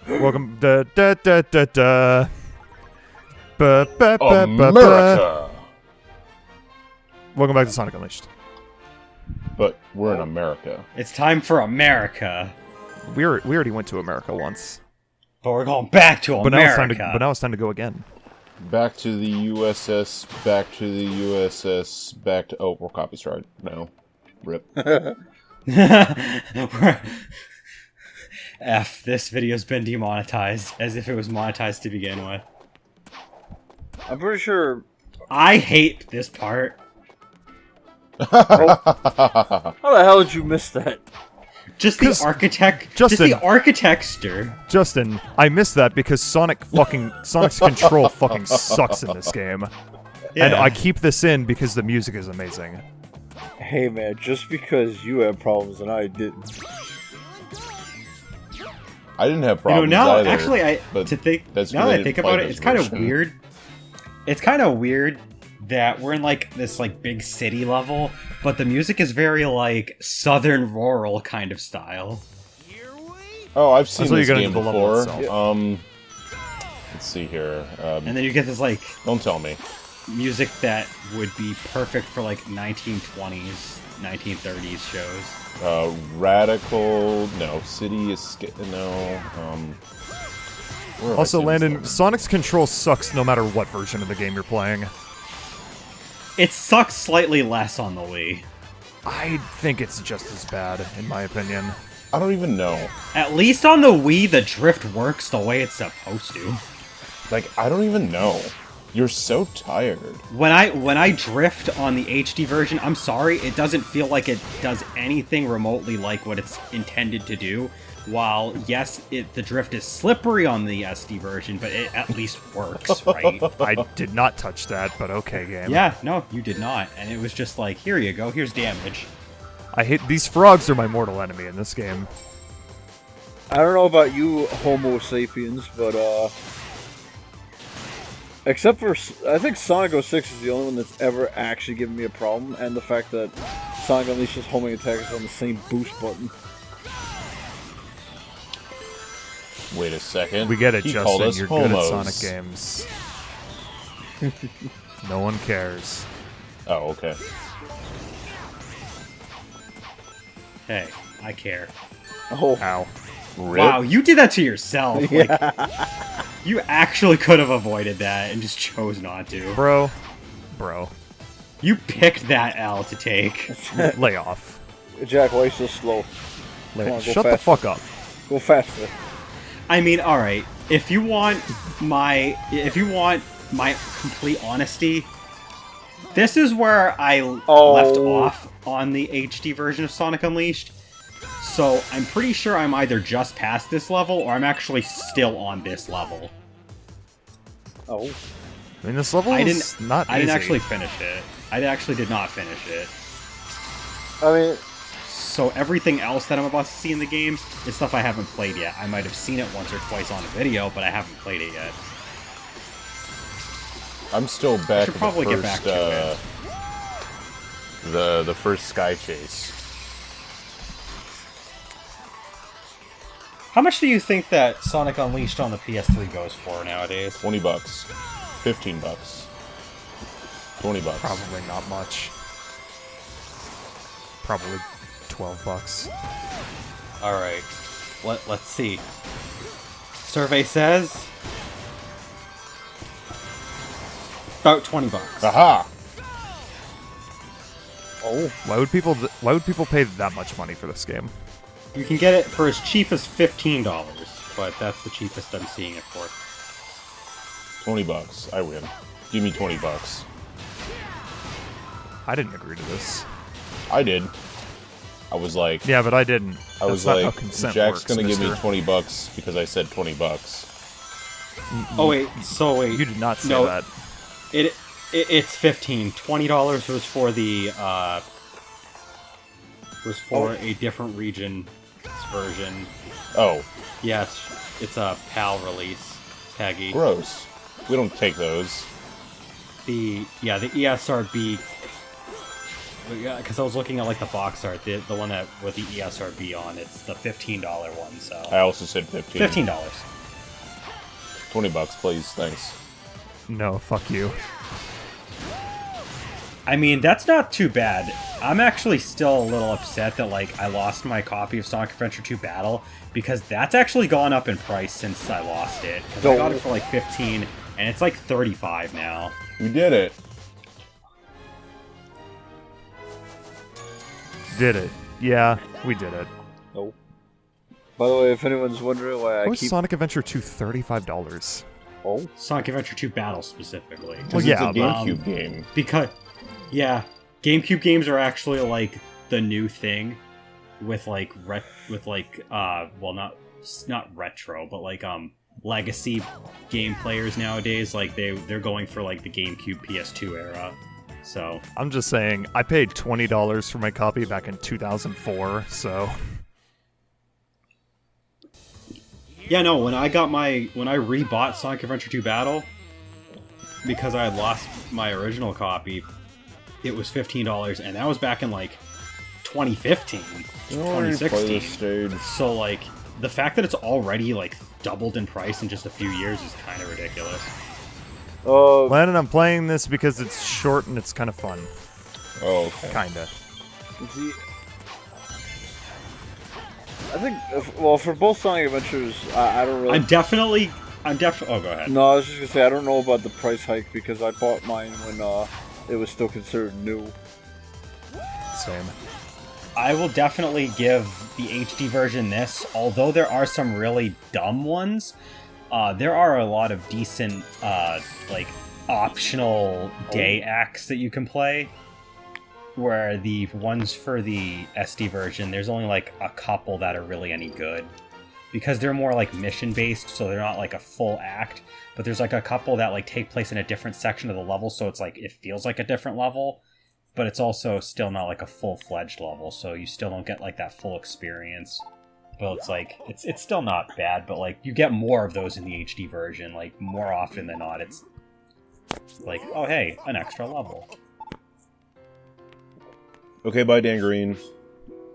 Welcome. Da da da da da. Ba, ba, ba, ba, ba. America! Welcome back to Sonic Unleashed. But we're in America. It's time for America. We already went to America once, But we're going back to but America. now it's time to go again. Back to the USS, back to the USS, back to... Oh, we're copyright now. Rip. F, this video's been demonetized, as if it was monetized to begin with. I'm pretty sure. I hate this part. How the hell did you miss that? Just the architect. Justin- Just the architecture. Justin, I missed that because Sonic's control fucking sucks in this game, and I keep this in because the music is amazing. Hey man, just because you have problems and I didn't. I didn't have problems now either, actually, but now because that I didn't think play about it, this it's kind of version. weird. It's kind of weird that we're in like this like big city level, but the music is very like southern rural kind of style. Oh, I've seen Until you this get game into the level before. itself. Let's see here. And then you get this like Don't tell me. music that would be perfect for like 1920s, 1930s shows. Radical... No. City is... No. Where have I Also, seen this Landon, one? Sonic's control sucks no matter what version of the game you're playing. It sucks slightly less on the Wii. I think it's just as bad, in my opinion. I don't even know. At least on the Wii, the drift works the way it's supposed to. Like, I don't even know. You're so tired. When I drift on the HD version, I'm sorry, it doesn't feel like it does anything remotely like what it's intended to do. While, yes, the drift is slippery on the SD version, but it at least works, right? I did not touch that, but okay, game. Yeah, no, you did not. And it was just like, here you go, here's damage. I hate these frogs are my mortal enemy in this game. I don't know about you, Homo sapiens, but except for I think Sonic 06 is the only one that's ever actually given me a problem, and the fact that Sonic Unleashed's homing attack is on the same boost button. Wait a second. We get it, He called Justin. us You're homos. good at Sonic games. No one cares. Oh, okay. Hey, I care. Oh, Ow. Rip. Wow, you did that to yourself. Like, you actually could have avoided that and just chose not to. Bro. You picked that L to take. Lay off. Jack, why are you so slow? Come on, go Shut the faster. fuck up. Go faster. I mean, all right. If you want my complete honesty, this is where I left off on the HD version of Sonic Unleashed. So I'm pretty sure I'm either just past this level or I'm actually still on this level. Oh, I mean, this level is not I didn't easy. actually finish it. I actually did not finish it. I mean, So everything else that I'm about to see in the game is stuff I haven't played yet. I might have seen it once or twice on a video, but I haven't played it yet. I'm still back should at probably the get first, back to the first Sky Chase. How much do you think that Sonic Unleashed on the PS3 goes for nowadays? $20. $15. $20. Probably not much. Probably $12. Alright, let's see. Survey says... about $20. Aha! oh, Why would people pay that much money for this game? You can get it for as cheap as $15, but that's the cheapest I'm seeing it for. $20. I win. Give me $20. I didn't agree to this. I did. I was like, Yeah, but I didn't. I was That's not like, how consent Jack's works, gonna give me mister. $20 because I said $20. Oh wait, so wait. You did not say No, that. It's $15. $20 was for the a different region version. Oh, Yes, it's a PAL release, Peggy. gross. We don't take those. The ESRB. Yeah, because I was looking at like the box art, the one that with the ESRB on. It's the $15 one. So I also said 15. $15. $20, please. Thanks. No, fuck you. I mean, that's not too bad. I'm actually still a little upset that, like, I lost my copy of Sonic Adventure 2 Battle, because that's actually gone up in price since I lost it. Because I got it for, like, 15, and it's, like, 35 now. We did it. Did it. Yeah, we did it. No. By the way, if anyone's wondering why I How is keep... Sonic Adventure 2 $35? Oh? Sonic Adventure 2 Battle, specifically. Well, It's yeah, a GameCube game. Because, yeah, GameCube games are actually, like, the new thing with, like, well, not retro, but, like, legacy game players nowadays. Like, they're going for, like, the GameCube PS2 era. So I'm just saying, I paid $20 for my copy back in 2004, so... yeah, no, when I rebought Sonic Adventure 2 Battle, because I had lost my original copy, it was $15, and that was back in, like, 2015, I already play 2016. this stage. So, like, the fact that it's already, like, doubled in price in just a few years is kind of ridiculous. Landon, I'm playing this because it's short and it's kind of fun. Oh, okay. Kinda. See, I think, well, for both Sonic Adventures, I don't really... I'm definitely... Oh, go ahead. No, I was just gonna say, I don't know about the price hike, because I bought mine when it was still considered new. Same. I will definitely give the HD version this, although there are some really dumb ones. There are a lot of decent, like, optional day acts that you can play. Where the ones for the SD version, there's only, like, a couple that are really any good. Because they're more, like, mission-based, so they're not, like, a full act. But there's, like, a couple that, like, take place in a different section of the level, so it's, like, it feels like a different level. But it's also still not, like, a full-fledged level, so you still don't get, like, that full experience. But it's, like, it's still not bad, but, like, you get more of those in the HD version. Like, more often than not, it's like, oh, hey, an extra level. Okay, bye, Dan Green.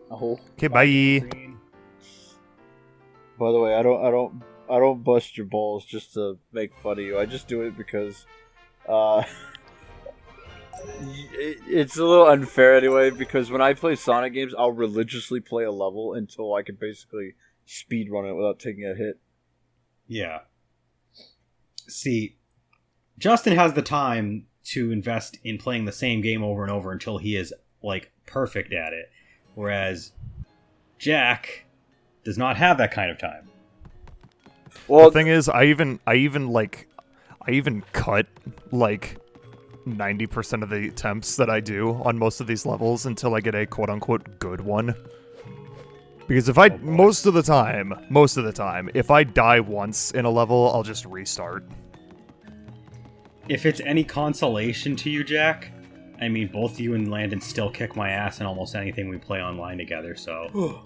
Oh. Okay, bye. By the way, I don't bust your balls just to make fun of you. I just do it because, it's a little unfair anyway, because when I play Sonic games, I'll religiously play a level until I can basically speedrun it without taking a hit. Yeah. See, Justin has the time to invest in playing the same game over and over until he is, like, perfect at it. Whereas Jack does not have that kind of time. Well, The thing is, I even cut, like, 90% of the attempts that I do on most of these levels until I get a quote-unquote good one. Because if most of the time, if I die once in a level, I'll just restart. If it's any consolation to you, Jack, I mean, both you and Landon still kick my ass in almost anything we play online together, so...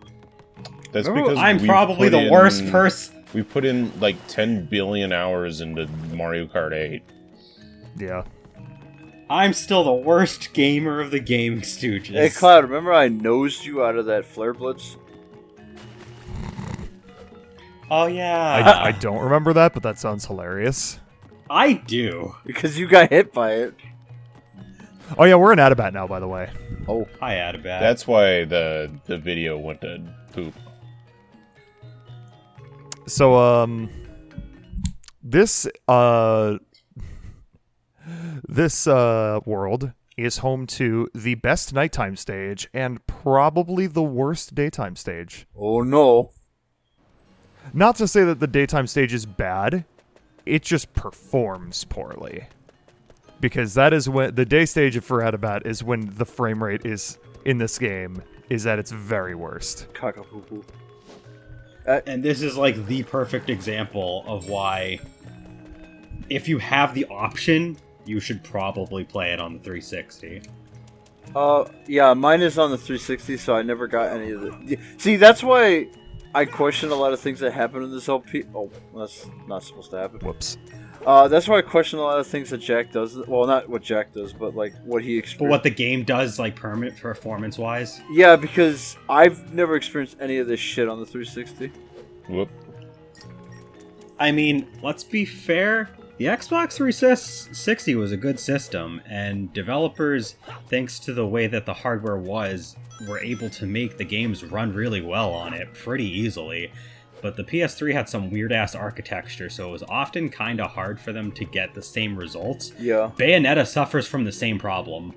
That's because I'm we probably put the in- worst person. We put in like 10 billion hours into Mario Kart 8. Yeah. I'm still the worst gamer of the Gaming Stooges. hey, Cloud, remember I nosed you out of that Flare Blitz? Oh, yeah. I don't remember that, but that sounds hilarious. I do. Because you got hit by it. Oh yeah, we're in Adabat now, by the way. Oh. Hi, Adabat. That's why the video went to poop. So, this world is home to the best nighttime stage and probably the worst daytime stage. Oh no. Not to say that the daytime stage is bad, it just performs poorly. Because that is when the day stage for Adabat is when the frame rate is in this game is at its very worst. Cockapoo. And this is like the perfect example of why, if you have the option, you should probably play it on the 360. Yeah, mine is on the 360, so I never got any of the... See, that's why I question a lot of things that happen in this LP. Oh, that's not supposed to happen. Whoops. That's why I question a lot of things that Jack does. Well, not what Jack does, but like what he But experienced. what the game does, like, permanent performance-wise. Yeah, because I've never experienced any of this shit on the 360. Whoop. I mean, let's be fair. The Xbox 360 was a good system, and developers, thanks to the way that the hardware was, were able to make the games run really well on it pretty easily. But the PS3 had some weird-ass architecture, so it was often kinda hard for them to get the same results. Yeah. Bayonetta suffers from the same problem.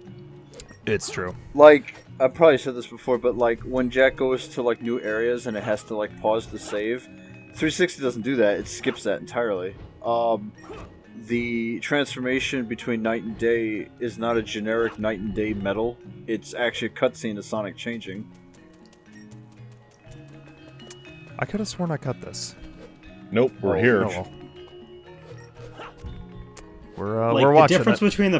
It's true. Like, I probably said this before, but like when Jack goes to like new areas and it has to like pause to save, 360 doesn't do that. It skips that entirely. The transformation between night and day is not a generic night and day metal. It's actually a cutscene of Sonic changing. I could have sworn I cut this. Nope, we're Oh, here. oh well. We're Like, watching the difference it. between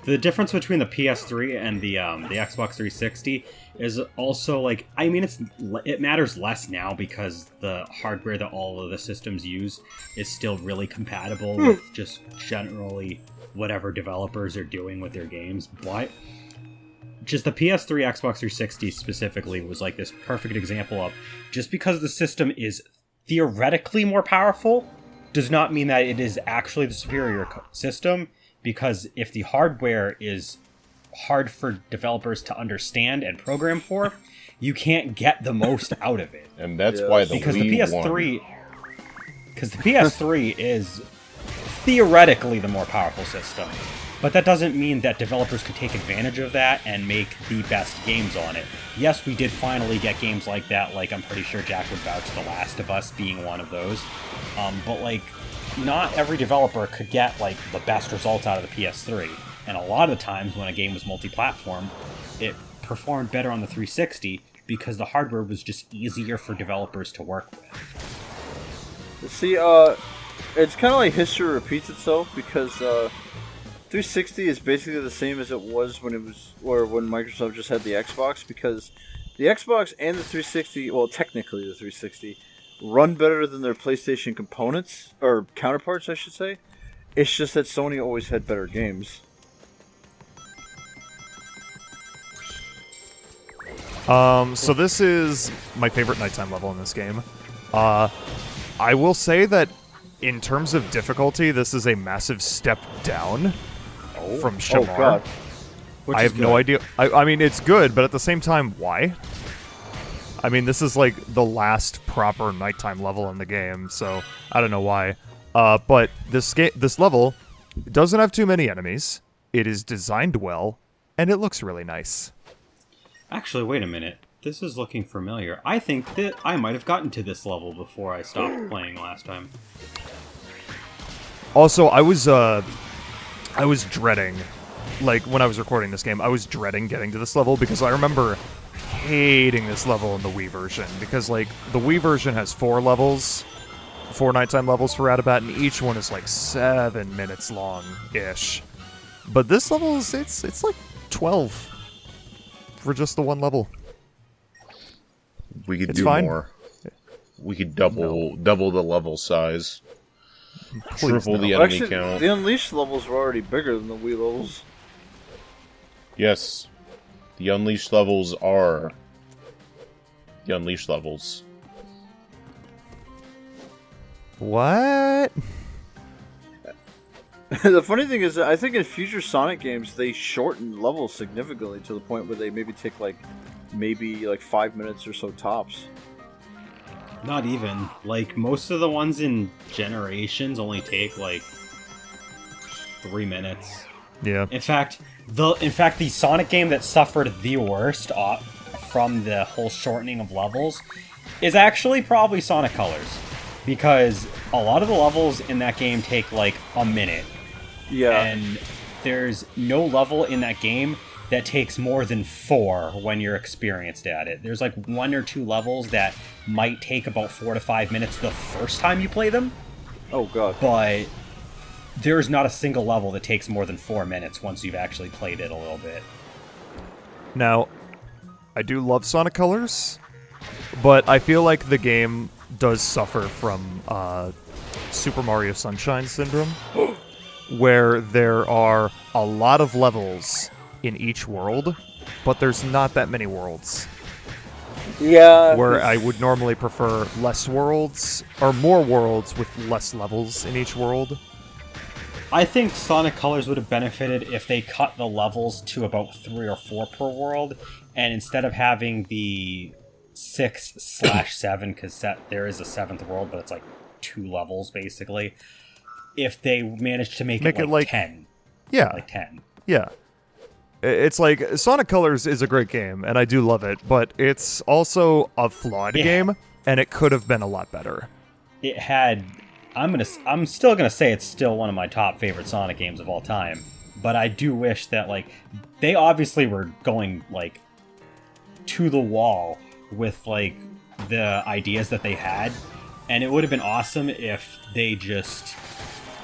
the difference between the PS3 and the Xbox 360 is also like, I mean, it matters less now because the hardware that all of the systems use is still really compatible with just generally whatever developers are doing with their games. But just the PS3, Xbox 360 specifically was like this perfect example of, just because the system is theoretically more powerful does not mean that it is actually the superior system, because if the hardware is hard for developers to understand and program for, you can't get the most out of it. And that's Yeah. why the Because Wii the PS3 because the PS3 is theoretically the more powerful system. But that doesn't mean that developers could take advantage of that and make the best games on it. Yes, we did finally get games like that, like I'm pretty sure Jack would vouch The Last of Us being one of those. But like, not every developer could get like the best results out of the PS3. And a lot of the times when a game was multi-platform, it performed better on the 360 because the hardware was just easier for developers to work with. See, it's kind of like history repeats itself because 360 is basically the same as it was when when Microsoft just had the Xbox, because the Xbox and the 360, well, technically the 360, run better than their PlayStation components, or counterparts, I should say. It's just that Sony always had better games. So this is my favorite nighttime level in this game. I will say that in terms of difficulty, this is a massive step down from Shamar. Oh god. Which I is have no good. idea. I mean, it's good, but at the same time, why? I mean, this is like the last proper nighttime level in the game, so I don't know why. But this level doesn't have too many enemies. It is designed well, and it looks really nice. Actually, wait a minute. This is looking familiar. I think that I might have gotten to this level before I stopped playing last time. Also, I was dreading, like, when I was recording this game, I was dreading getting to this level because I remember hating this level in the Wii version because, like, the Wii version has 4 nighttime levels for Radabat, and each one is like 7 minutes long-ish. But this level is, it's like 12 for just the one level. We could It's do fine. more. We could double the level size. Please Triple no. the enemy Actually, count. the Unleashed levels were already bigger than the Wii levels. Yes. The Unleashed levels are the Unleashed levels. What? The funny thing is that I think in future Sonic games they shorten levels significantly to the point where they maybe take maybe 5 minutes or so tops. Not even. Like, most of the ones in Generations only take, like, 3 minutes. Yeah. In fact, the Sonic game that suffered the worst from the whole shortening of levels is actually probably Sonic Colors. Because a lot of the levels in that game take, like, a minute. Yeah. And there's no level in that game that takes more than 4 when you're experienced at it. There's like 1 or 2 levels that might take about 4 to 5 minutes the first time you play them, Oh god. but there's not a single level that takes more than 4 minutes once you've actually played it a little bit. Now, I do love Sonic Colors, but I feel like the game does suffer from Super Mario Sunshine Syndrome, where there are a lot of levels in each world, but there's not that many worlds. Yeah. where I would normally prefer less worlds, or more worlds with less levels in each world. I think Sonic Colors would have benefited if they cut the levels to about 3 or 4 per world, and instead of having the 6/7, because there is a 7th world, but it's like 2 levels basically. If they managed to make it like 10, Yeah, like 10. yeah. It's like Sonic Colors is a great game, and I do love it, but it's also a flawed Yeah. game, and it could have been a lot better. It had. I'm still gonna say it's still one of my top favorite Sonic games of all time, but I do wish that like they obviously were going like to the wall with like the ideas that they had, and it would have been awesome if they just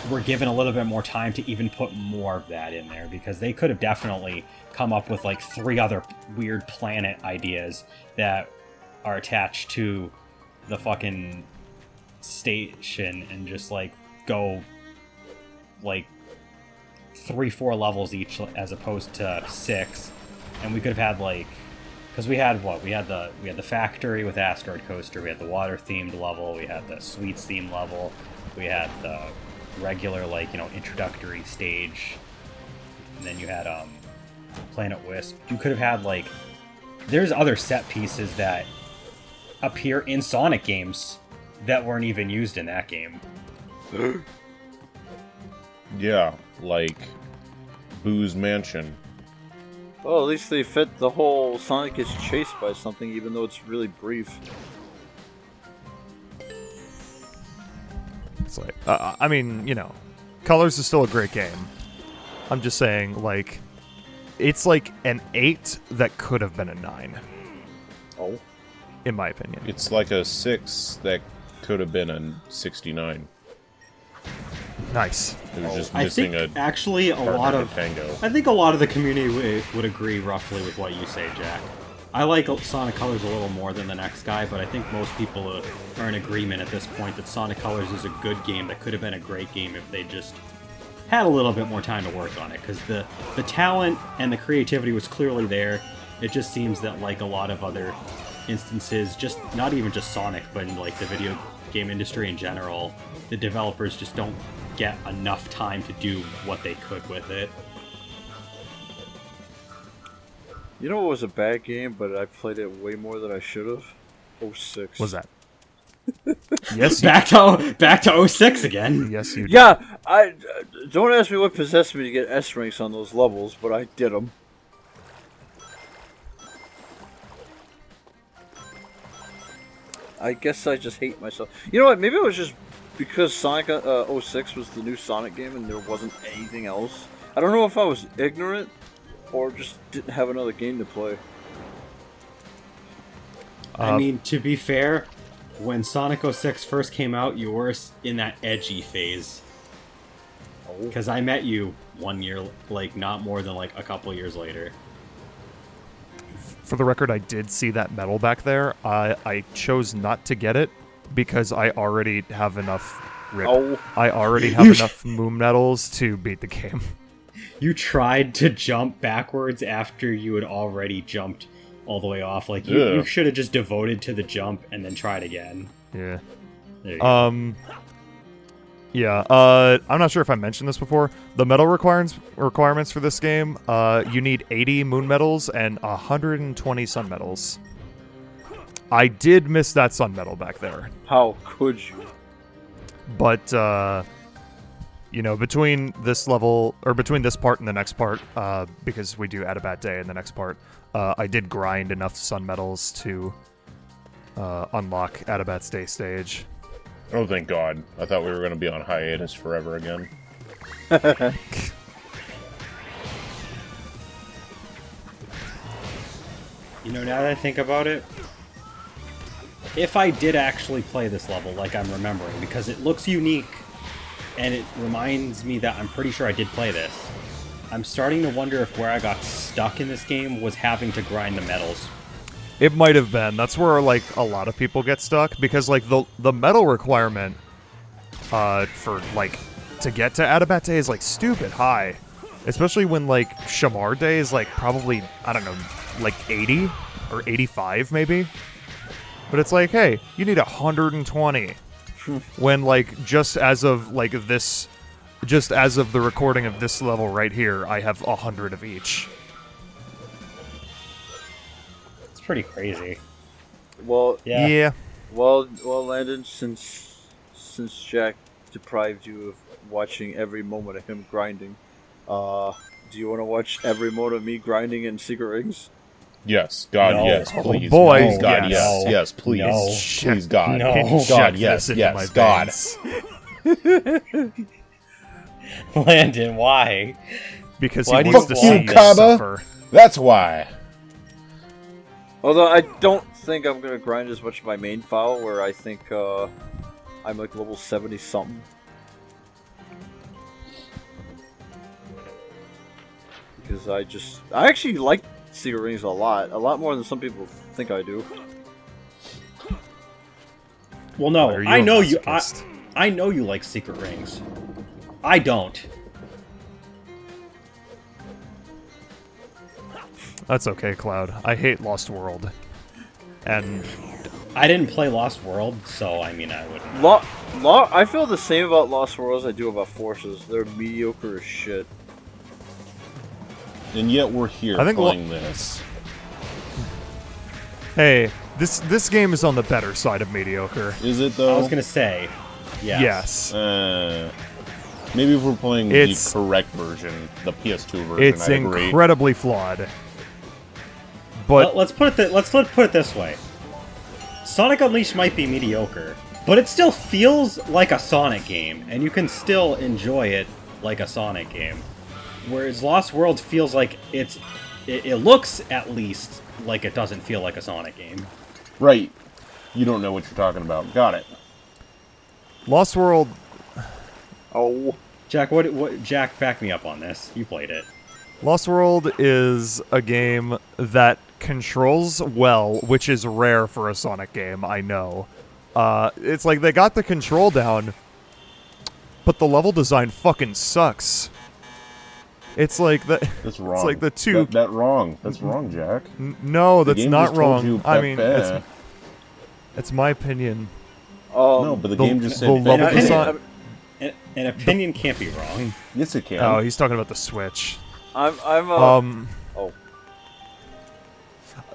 were given a little bit more time to even put more of that in there, because they could have definitely come up with like 3 other weird planet ideas that are attached to the fucking station and just like go like 3-4 levels each as opposed to 6. And we could have had like, because we had the factory with Asteroid Coaster, we had the water themed level, we had the sweets themed level, we had the regular like, you know, introductory stage, and then you had Planet Wisp. You could have had like, there's other set pieces that appear in Sonic games that weren't even used in that game. Yeah, like Boo's Mansion. Well, at least they fit the whole Sonic gets chased by something, even though it's really brief. It's like, I mean, you know, Colors is still a great game. I'm just saying, like, it's like an 8 that could have been a 9, Oh. in my opinion. It's like a 6 that could have been a 69. Nice. It was just I missing think a actually a partner lot to of Tango. I think a lot of the community would agree roughly with what you say, Jack. I like Sonic Colors a little more than the next guy, but I think most people are in agreement at this point that Sonic Colors is a good game that could have been a great game if they just had a little bit more time to work on it, because the talent and the creativity was clearly there. It just seems that, like a lot of other instances, just not even just Sonic, but in like the video game industry in general, the developers just don't get enough time to do what they could with it. You know what was a bad game, but I played it way more than I should have? 06. What's that? Yes, Back to 06 again. yes, you. Yeah, I don't ask me what possessed me to get S ranks on those levels, but I did them. I guess I just hate myself. You know what? Maybe it was just because Sonic 06 was the new Sonic game and there wasn't anything else. I don't know if I was ignorant or just didn't have another game to play. I mean, to be fair, when Sonic 06 first came out, you were in that edgy phase. Because I met you 1 year, like, not more than, like, a couple years later. For the record, I did see that medal back there. I chose not to get it because I already have enough rip. Oh. I already have enough moon medals to beat the game. You tried to jump backwards after you had already jumped all the way off. Like, you should have just devoted to the jump and then tried again. Yeah. There you go. Yeah, I'm not sure if I mentioned this before. The medal requirements for this game, you need 80 moon medals and 120 sun medals. I did miss that sun medal back there. How could you? But, you know, between this level, or between this part and the next part, because we do Adabat Day in the next part, I did grind enough sun medals to unlock Adabat's Day stage. Oh, thank God. I thought we were going to be on hiatus forever again. You know, now that I think about it, if I did actually play this level like I'm remembering, because it looks unique, and it reminds me that I'm pretty sure I did play this, I'm starting to wonder if where I got stuck in this game was having to grind the medals. It might have been. That's where, like, a lot of people get stuck, because, like, the medal requirement for, like, to get to Adabat Day is, like, stupid high. Especially when, like, Shamar Day is, like, probably, I don't know, like 80 or 85 maybe. But it's like, hey, you need 120. When, like, just as of the recording of this level right here, I have 100 of each. It's pretty crazy. Well, Yeah. well, Landon, since Jack deprived you of watching every moment of him grinding, do you want to watch every moment of me grinding in Secret Rings? Yes, God, No. yes, Oh, please. boy, Please, God, yes. yes, yes, please. No. Please, God. No. God, Inject yes, this into my yes, God. veins. Landon, why? Because Why he do wants you to want see you that? suffer. That's why. Although I don't think I'm gonna grind as much of my main file, where I think I'm like level 70 something. Because I actually like Secret Rings a lot more than some people think I do. Well, no, Are you I a know you. masochist? I know you like Secret Rings. I don't. That's okay, Cloud. I hate Lost World. And I didn't play Lost World, so I mean, I would. I feel the same about Lost Worlds as I do about Forces. They're mediocre as shit. And yet we're here I think playing this. hey, this game is on the better side of mediocre. Is it, though? I was gonna say, yes. Yes. Maybe if we're playing It's- the correct version, the PS2 version, It's I'd agree. incredibly flawed. But Let's put it this way. Sonic Unleashed might be mediocre, but it still feels like a Sonic game, and you can still enjoy it like a Sonic game. Whereas Lost World feels like it looks at least like it doesn't feel like a Sonic game. Right. You don't know what you're talking about. Got it. Lost World, Oh, Jack, Jack, back me up on this. You played it. Lost World is a game that controls well, which is rare for a Sonic game, I know. It's like they got the control down, but the level design fucking sucks. It's like the That's wrong. It's like the two. That's wrong, Jack. No, The that's game not just told wrong. you I mean, Pepe. it's my opinion. No, but the game just said the level Pepe. design. An opinion can't be wrong. Yes, it can. Oh, he's talking about the Switch. I'm oh.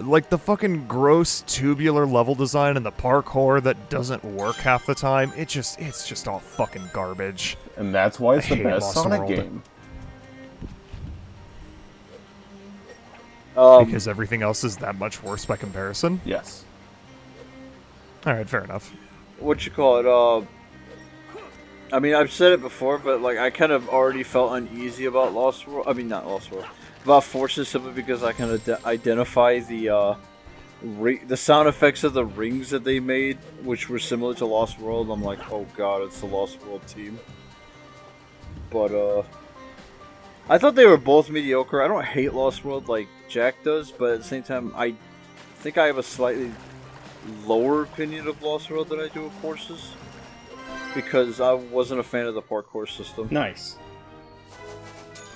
Like the fucking gross tubular level design and the parkour that doesn't work half the time. It's just all fucking garbage. And that's why it's I the hate best Lost Sonic World. game. Because everything else is that much worse by comparison. Yes. Alright, fair enough. What you call it? I mean, I've said it before, but like I kind of already felt uneasy about Lost World. I mean, not Lost World, about Forces, simply because I kind of identify the sound effects of the rings that they made, which were similar to Lost World. I'm like, oh god, it's the Lost World team. But I thought they were both mediocre. I don't hate Lost World like Jack does, but at the same time, I think I have a slightly lower opinion of Lost World than I do of Forces, because I wasn't a fan of the parkour system. Nice.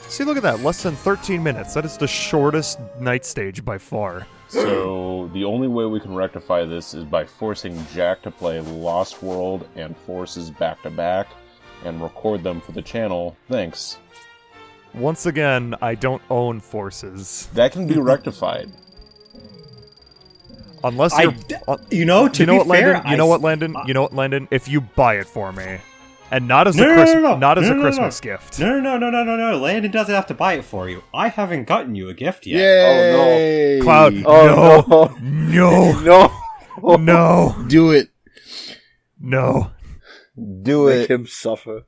See, look at that. Less than 13 minutes. That is the shortest night stage by far. So the only way we can rectify this is by forcing Jack to play Lost World and Forces back to back and record them for the channel. Thanks. Once again, I don't own Forces. That can be rectified. Unless I you're... d- uh, You know, to you know be what, fair, Landon? You know what, Landon? You know what, Landon? If you buy it for me, and not as No, a no, Christmas, no, no. not as No, a no, no, Christmas gift. No. Landon doesn't have to buy it for you. I haven't gotten you a gift yet. Yay! Cloud, Oh no, no! no, Do it. no. Do Make it. him suffer.